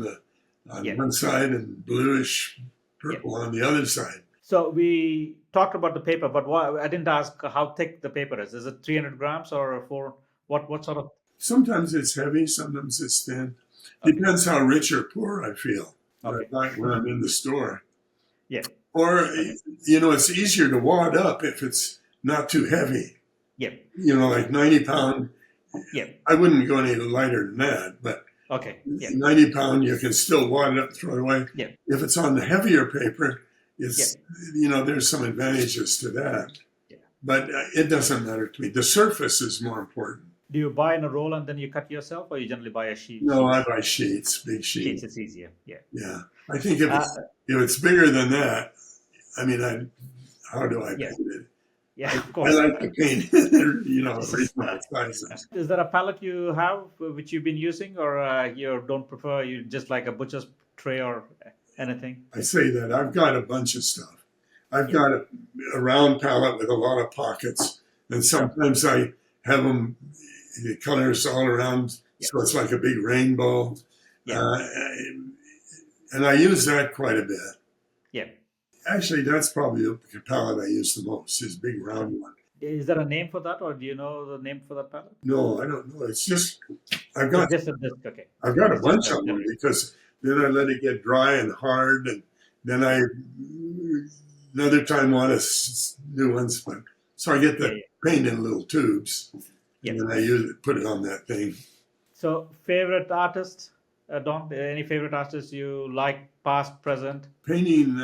Yeah. one side and bluish purple on the other side. So we talked about the paper, but I didn't ask how thick the paper is. Is it 300 grams or four? What sort of? Sometimes it's heavy, sometimes it's thin. Okay. Depends how rich or poor I feel Okay. when I'm in the store. Yeah. Or, it's easier to wad up if it's not too heavy. Yeah. Like 90 pound. Yeah. I wouldn't go any lighter than that, but Okay. Yeah. 90 pound, you can still wad it up and throw it away. Yeah. If it's on the heavier paper, there's some advantages to that. Yeah. But it doesn't matter to me. The surface is more important. Do you buy in a roll and then you cut yourself, or you generally buy a sheet? No, I buy sheets, big sheets. Sheets. It's easier. Yeah. Yeah. I think if it's bigger than that, how do I paint it? Yeah, of I course. like to paint, reasonable sizes. Is there a palette you have which you've been using, or you don't prefer? You just like a butcher's tray or anything? I say that I've got a bunch of stuff. I've got a round palette with a lot of pockets, and sometimes I have them the colors all around, so it's like a big rainbow. Yeah. And I use that quite a bit. Yeah. Actually, that's probably the palette I use the most, is big round one. Is there a name for that, or do you know the name for that palette? No, I don't know. It's just I've got Just a disc. Okay. I've got a It's bunch just of them because then I let it get dry and hard, and then I another time want new ones. But so I get the paint in little tubes, and then I put it on that thing. So, favorite artist, Don? Any favorite artists you like, past, present? Painting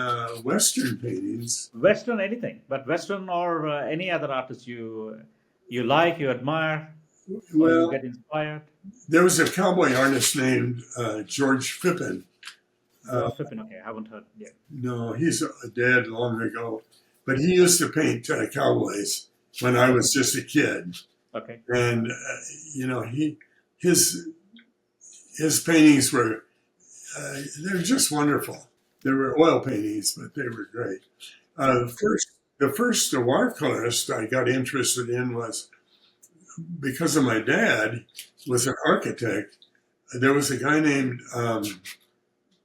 Western paintings. Western, anything, but Western or any other artist you like, you admire, or you get inspired. There was a cowboy artist named George Phippen. Phippen, okay, I haven't heard yet. No, he's dead long ago, but he used to paint cowboys when I was just a kid. Okay. And his paintings were they're just wonderful. They were oil paintings, but they were great. The first watercolorist I got interested in was because of my dad was an architect. There was a guy named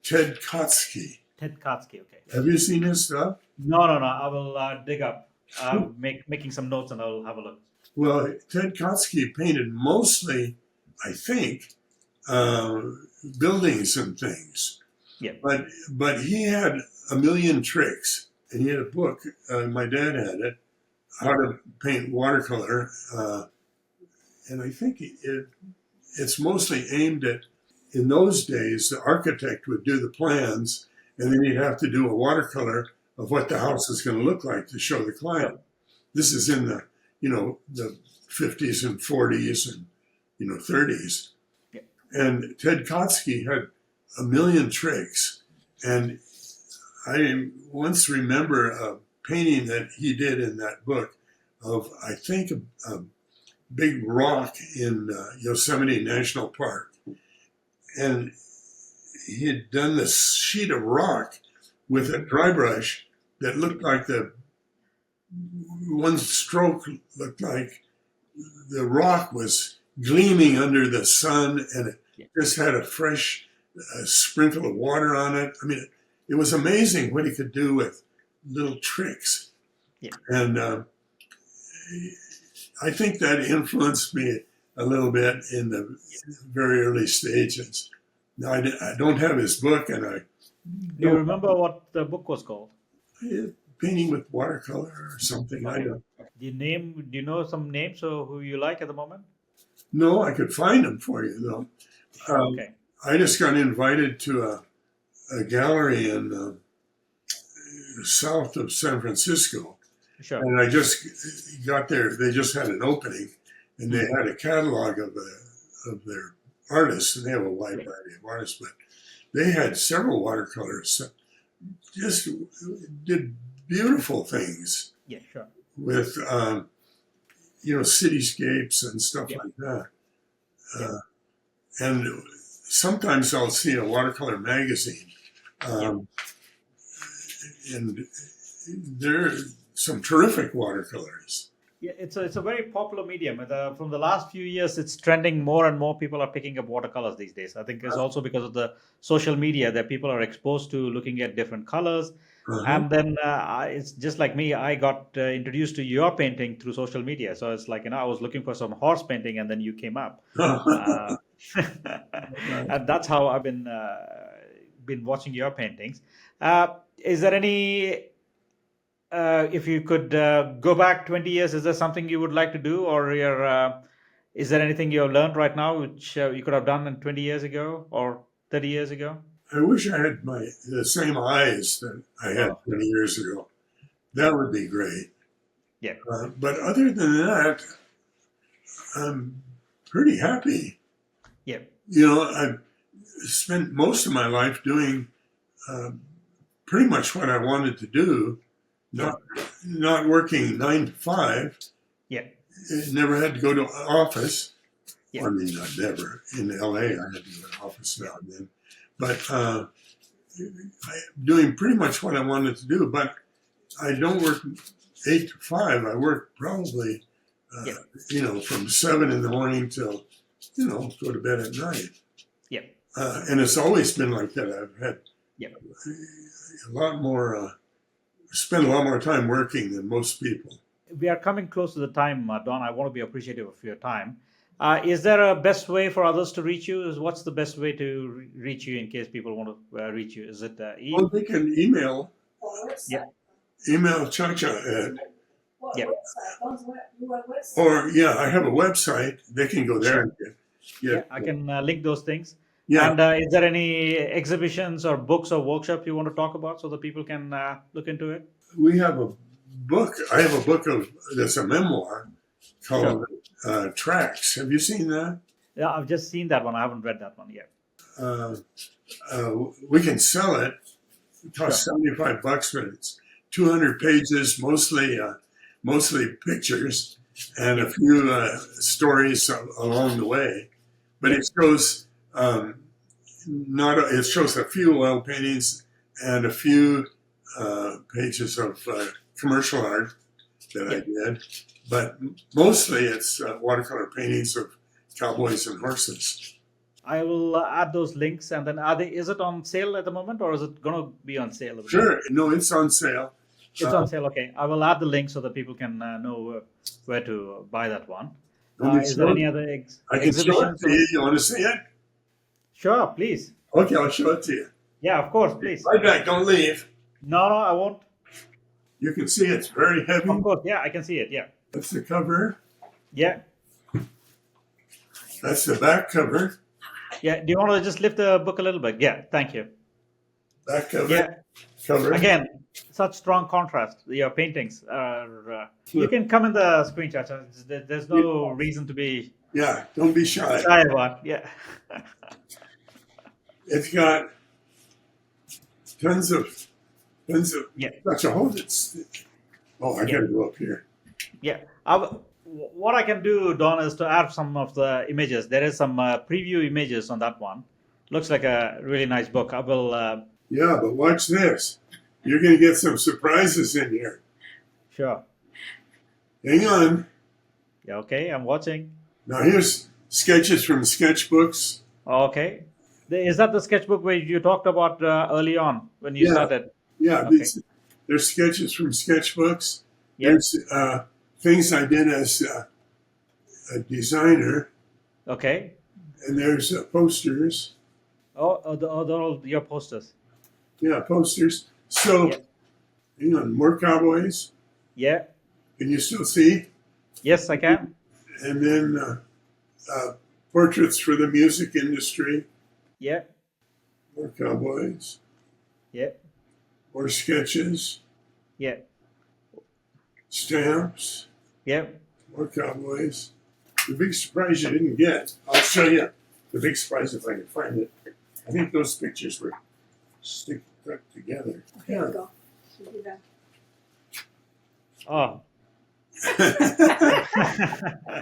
Ted Kotsky. Ted Kotsky, okay. Have you seen his stuff? No. I will dig up. I'm making some notes and I'll have a look. Well, Ted Kotsky painted mostly, I think, buildings and things. Yeah. But he had a million tricks, and he had a book. My dad had it, how to paint watercolor, and I think it's mostly aimed at. In those days, the architect would do the plans, and then he'd have to do a watercolor of what the house is going to look like to show the client. This is in the the 50s and 40s and 30s. Yeah. And Ted Kotsky had a million tricks. And I once remember a painting that he did in that book of, I think, a big rock in Yosemite National Park. And he had done this sheet of rock with a dry brush that looked like one stroke looked like the rock was gleaming under the sun, and it just had a fresh sprinkle of water on it. I mean, it was amazing what he could do with little tricks. Yeah. And I think that influenced me a little bit in the very early stages. Now, I don't have his book, and Do you remember what the book was called? Painting with watercolor or something. I don't. Do you know some names of who you like at the moment? No, I could find them for you though. Okay. I just got invited to a gallery in south of San Francisco, Sure. and I just got there. They just had an opening, and they had a catalog of their artists, and they have a wide variety of artists, but they had several watercolors. just did beautiful things Yeah, sure. with cityscapes and stuff Yeah, like that. yeah, Uh, and sometimes I'll see a watercolor magazine, yeah. um, and there are some terrific watercolors. Yeah, it's a very popular medium. From the last few years, it's trending. More and more people are picking up watercolors these days. I think it's also because of the social media that people are exposed to looking at different colors. Uh-huh. And then it's just like me. I got introduced to your painting through social media. So it's like, I was looking for some horse painting, and then you came up. Uh, and that's how I've been watching your paintings. Is there any if you could go back 20 years, is there something you would like to do, or is there anything you have learned right now which you could have done in 20 years ago or 30 years ago? I wish I had the same eyes that I had Oh, 20 years ago. That would be great. yeah, But other than that, I'm pretty happy. yeah, I've spent most of my life doing uh, pretty much what I wanted to do, sure, not working 9 to 5. yeah, Never had to go to an office. yeah, I mean, not never. In LA, I had to go to an office now and then. But doing pretty much what I wanted to do. But I don't work 8 to 5. I work probably, yeah, from 7 in the morning till, go to bed at night. yeah, And it's always been like that. I've had yeah. a lot more, spend a lot more time working than most people. We are coming close to the time, Don. I want to be appreciative of your time. Is there a best way for others to reach you? What's the best way to reach you in case people want to reach you? Is it Well, they can yeah, email Chacha at, yeah, or yeah, I have a website. They can go there sure. and Yeah, get I can link those things. yeah. And is there any exhibitions or books or workshops you want to talk about so that people can look into it? We have a book. I have a book that's a memoir Sure. called Tracks. Have you seen that? Yeah, I've just seen that one. I haven't read that one yet. Uh, we can sell it. It costs Sure. $75, but it's 200 pages, mostly pictures, and a Yeah. few stories along the way. But Yeah. it shows not it shows a few oil paintings and a few pages of commercial art that I Yeah. did, but mostly it's watercolor paintings of cowboys and horses. I will add those links, and then is it on sale at the moment, or is it going to be on sale at the moment? Sure, no, it's on sale. It's on sale. Okay, I will add the link so that people can know where to buy that one. Let me Is there show any it. other I can show it exhibitions? to you. You want to see it? Sure, please. Okay, I'll show it to you. Yeah, of course, please. Right back, don't leave. No, no, I won't. You can see it's very heavy. Of course, yeah, I can see it. Yeah, That's the cover. yeah, That's the back cover. yeah. Do you want to just lift the book a little bit? Yeah, thank you. Back cover. Yeah, Cover. again, such strong contrast. Your paintings are. You can come in the screen, Chacha. There's no reason to be Yeah, don't be shy. shy about. Yeah, It's got tons of yeah, Gotcha, hold it. Oh, I yeah. gotta go up here. Yeah. What I can do, Don, is to add some of the images. There is some preview images on that one. Looks like a really nice book. I will. Yeah, but watch this. You're gonna get some surprises in here. Sure. Hang on. Yeah. Okay. I'm watching. Now here's sketches from sketchbooks. Okay. Is that the sketchbook where you talked about early on when you Yeah. started? Yeah, Okay. there's sketches from sketchbooks. Yeah. There's things I did as a designer, Okay. and there's posters. They're all your posters. Yeah, posters. So, Yeah. hang on, more cowboys. Yeah. Can you still see? Yes, I can. And then portraits for the music industry. Yeah. More cowboys. Yeah. More sketches. Yeah. Stamps. Yeah. More cowboys. The big surprise you didn't get. I'll show you the big surprise if I can find it. I think those pictures were stuck together. There we go. You do that. Oh,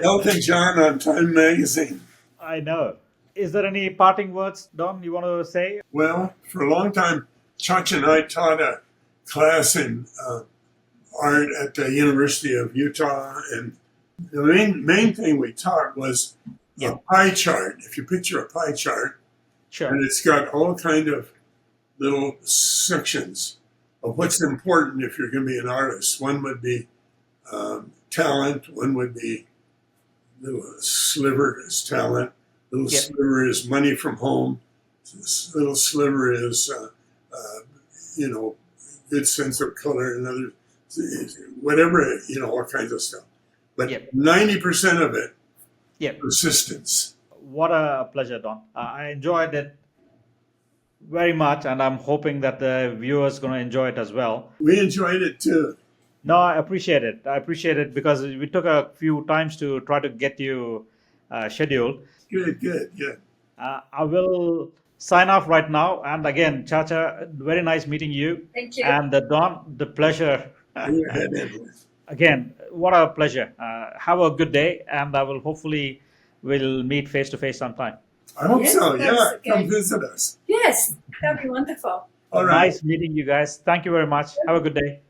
Elton John on Time Magazine. I know. Is there any parting words, Don, you want to say? Well, for a long time, Chach and I taught a class in art at the University of Utah, and the main thing we taught was Yeah. a pie chart. If you picture a pie chart, Sure. and it's got all kind of little sections of what's important if you're going to be an artist. One would be talent. One would be little sliver is talent. Little Yeah. sliver is money from home. Little sliver is good sense of color and other whatever, all kinds of stuff. But Yeah. 90% of it, Yeah. persistence. What a pleasure, Don. I enjoyed it very much, and I'm hoping that the viewers going to enjoy it as well. We enjoyed it too. No, I appreciate it. I appreciate it because we took a few times to try to get you scheduled. Good. I will sign off right now. And again, Chacha, very nice meeting you. Thank you. And Don, the pleasure. Your head in. Again, what a pleasure. Have a good day, and I will hopefully we'll meet face to face sometime. I hope Yes, so. that's Yeah, okay. come visit us. Yes, that'd be wonderful. All right. Nice meeting you guys. Thank you very much. Have a good day.